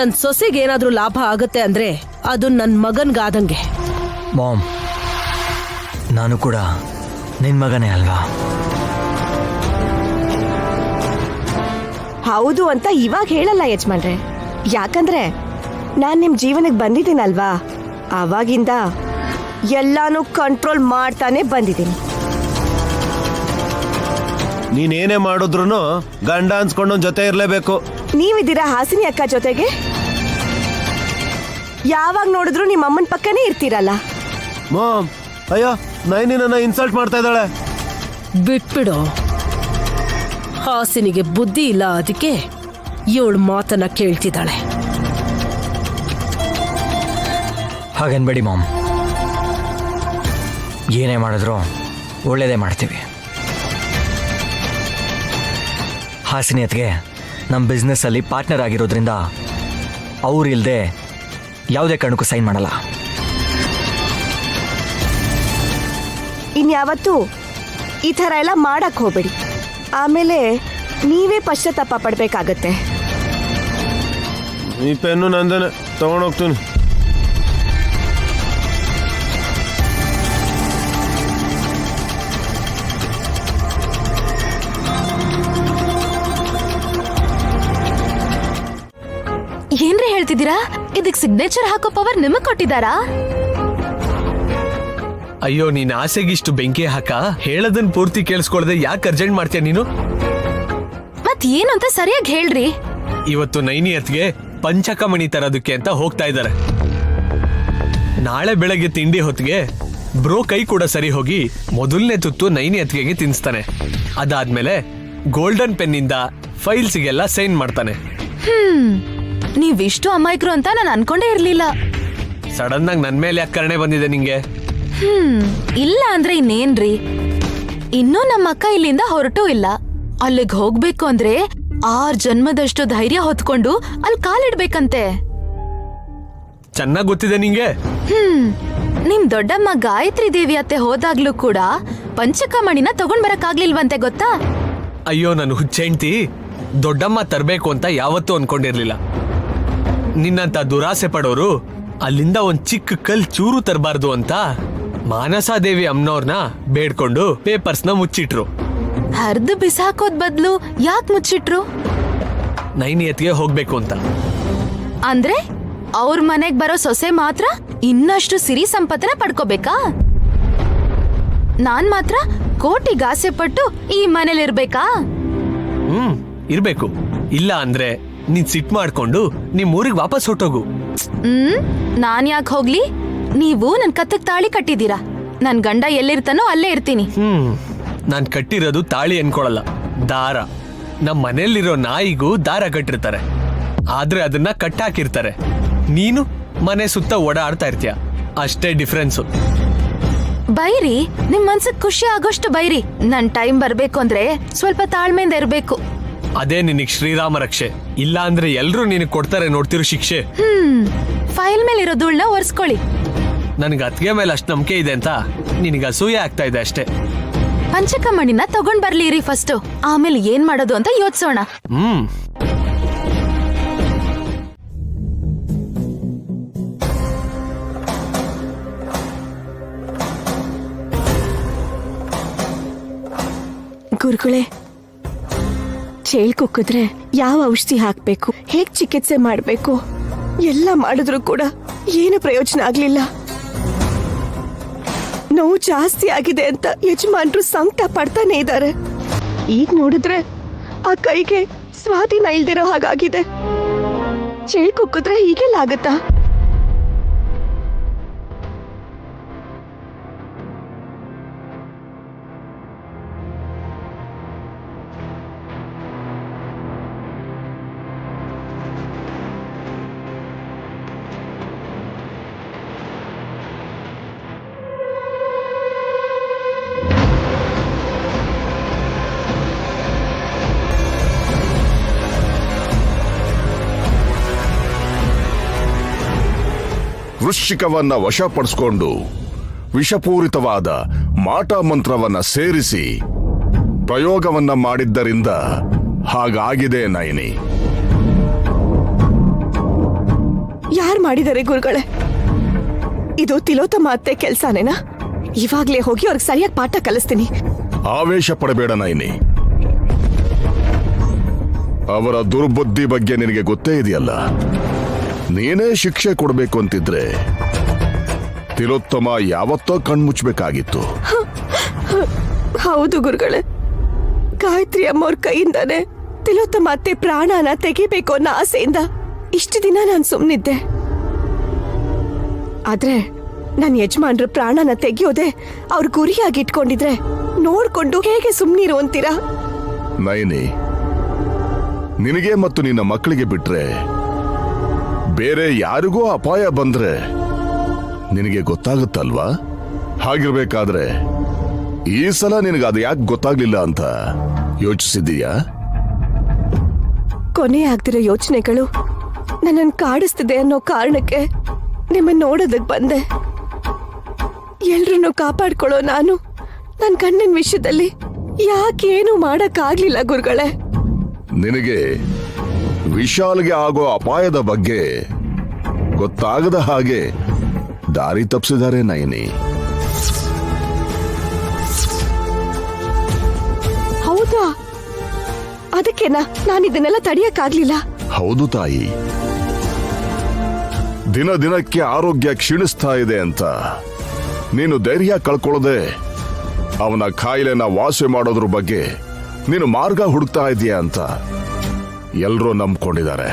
ನನ್ ಸೊಸೆಗೆ ಏನಾದ್ರೂ ಲಾಭ ಆಗತ್ತೆ ಅಂದ್ರೆ ಅದು ನನ್ ಮಗನ್ಗಾದಂಗೆ. ಮಾಮ್, ನಾನು ಕೂಡ ನಿನ್ ಮಗನೇ ಅಲ್ವಾ? ಹೌದು ಅಂತ ಇವಾಗ ಹೇಳಲ್ಲ ಯಜಮಾನ್ರೆ. ಯಾಕಂದ್ರೆ ನಾನ್ ನಿಮ್ ಜೀವನಕ್ಕೆ ಬಂದಿದ್ದೀನಲ್ವಾ, ಆವಾಗಿಂದ ಎಲ್ಲಾನು ಕಂಟ್ರೋಲ್ ಮಾಡ್ತಾನೆ ಬಂದಿದ್ದೀನಿ. ನೀನೇನೇ ಮಾಡಿದ್ರು ಗಂಡ ಅನ್ಸ್ಕೊಂಡು ಜೊತೆ ಇರ್ಲೇಬೇಕು. ನೀವಿದ್ದೀರಾ ಹಾಸಿನಿ ಅಕ್ಕ ಜೊತೆಗೆ? ಯಾವಾಗ ನೋಡಿದ್ರು ನಿಮ್ಮ ಅಮ್ಮನ ಪಕ್ಕನೇ ಇರ್ತೀರಲ್ಲ. ಮಾಮ್, ಅಯ್ಯೋ ನೈನಿ ನನ್ನ ಇನ್ಸಲ್ಟ್ ಮಾಡ್ತಾ ಇದ್ದಾಳೆ. ಬಿಟ್ಬಿಡು. ಹಾಸಿನಿಗೆ ಬುದ್ಧಿ ಇಲ್ಲ, ಅದಕ್ಕೆ ಇವಳು ಮಾತನ್ನ ಕೇಳ್ತಿದ್ದಾಳೆ. ಹಾಗನ್ಬೇಡಿ ಮಾಮ್, ಏನೇ ಮಾಡಿದ್ರು ಒಳ್ಳೇದೇ ಮಾಡ್ತೀವಿ. ಹಾಸಿನಿ ಅತ್ಗೆ ನಮ್ಮ ಬಿಸ್ನೆಸ್ಸಲ್ಲಿ ಪಾರ್ಟ್ನರ್ ಆಗಿರೋದ್ರಿಂದ ಅವ್ರಿಲ್ದೆ ಯಾವುದೇ ಕಾರಣಕ್ಕೂ ಸೈನ್ ಮಾಡಲ್ಲ. ಇನ್ಯಾವತ್ತೂ ಈ ಥರ ಎಲ್ಲ ಮಾಡಕ್ ಹೋಗ್ಬೇಡಿ, ಆಮೇಲೆ ನೀವೇ ಪಶ್ಚಾತ್ತಾಪ ಪಡ್ಬೇಕಾಗತ್ತೆ. ಈ ಪೆನ್ನು ನಂದೇನೆ, ತಗೊಂಡೋಗ್ತೀನಿ. ಏನ್ರಿ ಹೇಳ್ತಿದ್ದೀರಾ? ಇದಕ್ ಸಿಗ್ನೇಚರ್ ಹಾಕೋ ಪವರ್ ನಿಮಗ್ ಕೊಟ್ಟಿದ್ದಾರಾ? ಅಯ್ಯೋ, ನೀನ್ ಆಸೆಗಿಷ್ಟು ಬೆಂಕಿ ಹಾಕ. ಹೇಳದನ್ ಪೂರ್ತಿ ಕೇಳಿಸ್ಕೊಳ್ದೆ ಯಾಕೆ ಅರ್ಜೆಂಟ್ ಮಾಡ್ತೀಯ ನೀನು? ಮತ್ ಏನು ಅಂತ ಸರಿಯಾಗಿ ಹೇಳ್ರಿ. ಇವತ್ತು ನೈನಿ ಅತ್ಗೆ ಪಂಚಕಮಣಿ ತರೋದಕ್ಕೆ ಅಂತ ಹೋಗ್ತಾ ಇದ್ದಾರೆ. ನಾಳೆ ಬೆಳಗ್ಗೆ ತಿಂಡಿ ಹೊತ್ತಿಗೆ ಬ್ರೋ ಕೈ ಕೂಡ ಸರಿ ಹೋಗಿ ಮೊದಲನೇ ತುತ್ತು ನೈನಿ ಅತ್ಗೆಗೆ ತಿನ್ಸ್ತಾನೆ. ಅದಾದ್ಮೇಲೆ ಗೋಲ್ಡನ್ ಪೆನ್ನಿಂದ ಫೈಲ್ಸ್ಗೆಲ್ಲ ಸೈನ್ ಮಾಡ್ತಾನೆ. ನೀವಿಷ್ಟು ಅಮಾಯಕರು ಅಂತ ನಾನು ಅನ್ಕೊಂಡೇ ಇರ್ಲಿಲ್ಲ. ಸಡನ್ ಆಗಿ ನನ್ ಮೇಲೆ ಯಾಕೆ ಕರ್ಣೆ ಬಂದಿದೆ ನಿಂಗೆ? ಇಲ್ಲ ಅಂದ್ರೆ ಇನ್ನೇನ್ರಿ, ಇನ್ನೂ ನಮ್ಮ ಅಕ್ಕ ಇಲ್ಲಿಂದ ಹೊರಟೂ ಇಲ್ಲ. ಅಲ್ಲಿಗೆ ಹೋಗ್ಬೇಕು ಅಂದ್ರೆ 6 ಜನ್ಮದಷ್ಟು ಧೈರ್ಯ ಹೊತ್ಕೊಂಡು ಅಲ್ಲಿ ಕಾಲಿಡ್ಬೇಕಂತೆ. ಚೆನ್ನಾಗ್ ಗೊತ್ತಿದೆ ನಿಂಗೆ. ನಿಮ್ ದೊಡ್ಡಮ್ಮ ಗಾಯತ್ರಿ ದೇವಿ ಅತ್ತೆ ಹೋದಾಗ್ಲೂ ಕೂಡ ಪಂಚಕಮಣಿನ ತಗೊಂಡ್ ಬರಕ್ಕಾಗ್ಲಿಲ್ವಂತೆ, ಗೊತ್ತಾ? ಅಯ್ಯೋ, ನಾನು ಹುಚ್ಚೆಂಟಿ ದೊಡ್ಡಮ್ಮ ತರ್ಬೇಕು ಅಂತ ಯಾವತ್ತೂ ಅನ್ಕೊಂಡಿರ್ಲಿಲ್ಲ. ನಿನ್ನಂತ ದುರಾಸೆ ಪಡೋರು ಅಲ್ಲಿಂದ ಒಂದ್ ಚಿಕ್ಕ ಕಲ್ ಚೂರು ತರಬಾರ್ದು ಅಂತ ಮಾನಸಾದೇವಿ ಅಮ್ಮನವ್ರನ್ನ ಬೇಡ್ಕೊಂಡು ಪೇಪರ್ಸ್ನ ಮುಚ್ಚಿಟ್ರು. ಹರ್ದು ಬಿಸಾಕೋದ್ ಬದ್ಲು ಯಾಕ್ ಮುಚ್ಚಿಟ್ರು? ನೈನಿಯತ್ಗೆ ಹೋಗ್ಬೇಕು ಅಂತ. ಅಂದ್ರೆ ಅವ್ರ ಮನೆಗ್ ಬರೋ ಸೊಸೆ ಮಾತ್ರ ಇನ್ನಷ್ಟು ಸಿರಿ ಸಂಪತ್ತನ ಪಡ್ಕೋಬೇಕಾ? ನಾನ್ ಮಾತ್ರ ಕೋಟಿಗಾಸೆ ಪಟ್ಟು ಈ ಮನೇಲಿರ್ಬೇಕಾ? ಇರ್ಬೇಕು. ಇಲ್ಲ ಅಂದ್ರೆ ನೀನ್ ಸಿಟ್ ಮಾಡ್ಕೊಂಡು ನಿಮ್ ಊರಿಗೆ ವಾಪಸ್ ಹೊಟ್ಟೋಗು. ನಾನ್ ಯಾಕೆ ಹೋಗ್ಲಿ? ನೀವು ನನ್ ಕತ್ತಕ್ ತಾಳಿ ಕಟ್ಟಿದೀರಾ. ನನ್ ಗಂಡ ಎಲ್ಲಿರ್ತಾನೋ ಅಲ್ಲೇ ಇರ್ತೀನಿ. ನಾನ್ ಕಟ್ಟಿರೋದು ತಾಳಿ ಅನ್ಕೊಳಲ್ಲ, ದಾರ. ನಮ್ ಮನೇಲಿರೋ ನಾಯಿಗೂ ದಾರ ಕಟ್ಟಿರ್ತಾರೆ, ಆದ್ರೆ ಅದನ್ನ ಕಟ್ಟಾಕಿರ್ತಾರೆ. ನೀನು ಮನೆ ಸುತ್ತ ಓಡಾಡ್ತಾ ಇರ್ತೀಯ, ಅಷ್ಟೇ ಡಿಫ್ರೆನ್ಸು. ಬೈರಿ, ನಿಮ್ ಮನ್ಸಕ್ ಖುಷಿ ಆಗೋಷ್ಟು ಬೈರಿ. ನನ್ ಟೈಮ್ ಬರ್ಬೇಕು ಅಂದ್ರೆ ಸ್ವಲ್ಪ ತಾಳ್ಮೆಯಿಂದ ಇರ್ಬೇಕು. ಅದೇ ನಿನಗ್ ಶ್ರೀರಾಮ ರಕ್ಷೆ. ಇಲ್ಲ ಅಂದ್ರೆ ಎಲ್ರು ನಿನಗ್ ಕೊಡ್ತಾರೆ ನೋಡ್ತಿರೋ ಶಿಕ್ಷೆ. ಫೈಲ್ ಮೇಲೆ ಇರೋ ಧೂಳ್ನ ಒರೆಸ್ಕೊಳ್ಳಿ. ನನ್ಗೆ ಅತ್ಗೆ ಮೇಲೆ ಅಷ್ಟು ನಂಬಿಕೆ ಇದೆ ಅಂತ ನಿನಗೆ ಅಸೂಯೆ ಆಗ್ತಾ ಇದೆ ಅಷ್ಟೇ. ಪಂಚಕಮಣಿನ ತಗೊಂಡ್ ಬರ್ಲಿರಿ ಫಸ್ಟ್, ಆಮೇಲೆ ಏನ್ ಮಾಡೋದು ಅಂತ ಯೋಚಿಸೋಣ. ಗುರುಗಳೇ, ಚೇಳ್ ಕುಕ್ಕಿದ್ರೆ ಯಾವ ಔಷಧಿ ಹಾಕ್ಬೇಕು, ಹೇಗ್ ಚಿಕಿತ್ಸೆ ಮಾಡ್ಬೇಕು ಎಲ್ಲ ಮಾಡಿದ್ರು ಕೂಡ ಏನು ಪ್ರಯೋಜನ ಆಗ್ಲಿಲ್ಲ. ನೋವು ಜಾಸ್ತಿ ಆಗಿದೆ ಅಂತ ಯಜಮಾನ್ರು ಸಂಕಟ ಪಡ್ತಾನೆ ಇದ್ದಾರೆ. ಈಗ ನೋಡಿದ್ರೆ ಆ ಕೈಗೆ ಸ್ವಾಧೀನ ಇಲ್ದಿರೋ ಹಾಗಾಗಿದೆ. ಚೇಳ್ ಕುಕ್ಕಿದ್ರೆ ಹೀಗೆಲ್ಲ ಆಗತ್ತಾ? ವೃಶ್ಚಿಕವನ್ನ ವಶಪಡಿಸಿಕೊಂಡು ವಿಷಪೂರಿತವಾದ ಮಾಟ ಮಂತ್ರವನ್ನ ಸೇರಿಸಿ ಪ್ರಯೋಗವನ್ನ ಮಾಡಿದ್ದರಿಂದ ಹಾಗಾಗಿದೆ ನೈನಿ. ಮಾಡಿದ್ದಾರೆ ಗುರುಗಳೇ. ಇದು ತಿಲೋತ್ತಮ ಅತ್ತೆ ಕೆಲ್ಸಾನೇನಾ? ಇವಾಗ್ಲೇ ಹೋಗಿ ಅವ್ರಿಗೆ ಸರಿಯಾಗಿ ಪಾಠ ಕಲಿಸ್ತೀನಿ. ಆವೇಶ ಪಡಬೇಡ ನೈನಿ. ಅವರ ದುರ್ಬುದ್ಧಿ ಬಗ್ಗೆ ನಿನಗೆ ಗೊತ್ತೇ ಇದೆಯಲ್ಲ. ನೀನೇ ಶಿಕ್ಷೆ ಕೊಡಬೇಕು ಅಂತಿದ್ರೆ ತಿಲೋತ್ತಮ ಯಾವತ್ತೋ ಕಣ್ಮುಚ್ಚಬೇಕಾಗಿತ್ತು. ಹೌದು ಗುರುಗಳೇ, ಗಾಯತ್ರಿ ಅಮ್ಮವ್ರ ಕೈಯಿಂದಾನೆ ತಿಲೋತ್ತಮ ಅತ್ತೆ ಪ್ರಾಣನ ತೆಗಿಬೇಕು ಅನ್ನೋ ಆಸೆಯಿಂದ ಇಷ್ಟು ದಿನ ನಾನು ಸುಮ್ಮನಿದ್ದೆ. ಆದ್ರೆ ನನ್ನ ಯಜಮಾನ್ರ ಪ್ರಾಣನ ತೆಗಿಯೋದೆ ಅವ್ರ ಗುರಿಯಾಗಿ ಇಟ್ಕೊಂಡಿದ್ರೆ ನೋಡ್ಕೊಂಡು ಹೇಗೆ ಸುಮ್ಮನಿರು ಅಂತೀರಾ? ನೈನಿ, ನಿನಗೆ ಮತ್ತು ನಿನ್ನ ಮಕ್ಕಳಿಗೆ ಬಿಟ್ರೆ ಬೇರೆ ಯಾರಿಗೂ ಅಪಾಯ ಬಂದ್ರೆ ನಿನಗೆ ಗೊತ್ತಾಗುತ್ತಲ್ವಾ? ಹಾಗಿರ್ಬೇಕಾದ್ರೆ ಈ ಸಲ ನಿನಗೆ ಅದು ಯಾಕೆ ಗೊತ್ತಾಗ್ಲಿಲ್ಲ ಅಂತ ಯೋಚಿಸಿದೀಯಾ? ಕೊನೆ ಆಗ್ತಿರೋ ಯೋಚನೆಗಳು ನನ್ನನ್ನು ಕಾಡಿಸ್ತಿದೆ ಅನ್ನೋ ಕಾರಣಕ್ಕೆ ನಿಮ್ಮನ್ನ ನೋಡೋದಕ್ ಬಂದೆ. ಎಲ್ರನ್ನೂ ಕಾಪಾಡ್ಕೊಳ್ಳೋ ನಾನು ನನ್ನ ಗಂಡನ ವಿಷಯದಲ್ಲಿ ಯಾಕೇನು ಮಾಡಕ್ಕಾಗ್ಲಿಲ್ಲ ಗುರುಗಳೇ. ನಿನಗೆ ವಿಶಾಲ್ಗೆ ಆಗೋ ಅಪಾಯದ ಬಗ್ಗೆ ಗೊತ್ತಾಗದ ಹಾಗೆ ದಾರಿ ತಪ್ಪಿಸಿದ್ದಾರೆ ನೈನಿ. ಹೌದಾ? ಅದಕ್ಕೆನಾ ನಾನು ಇದನ್ನೆಲ್ಲ ತಡೆಯಕ್ಕಾಗ್ಲಿಲ್ಲ? ಹೌದು ತಾಯಿ, ದಿನ ದಿನಕ್ಕೆ ಆರೋಗ್ಯ ಕ್ಷೀಣಿಸ್ತಾ ಇದೆ ಅಂತ ನೀನು ಧೈರ್ಯ ಕಳ್ಕೊಳ್ಳದೆ ಅವನ ಕಾಯಿಲೆನ ವಾಸಿ ಮಾಡೋದ್ರ ಬಗ್ಗೆ ನೀನು ಮಾರ್ಗ ಹುಡುಕ್ತಾ ಇದೀಯ ಅಂತ ಎಲ್ರೂ ನಂಬ್ಕೊಂಡಿದ್ದಾರೆ.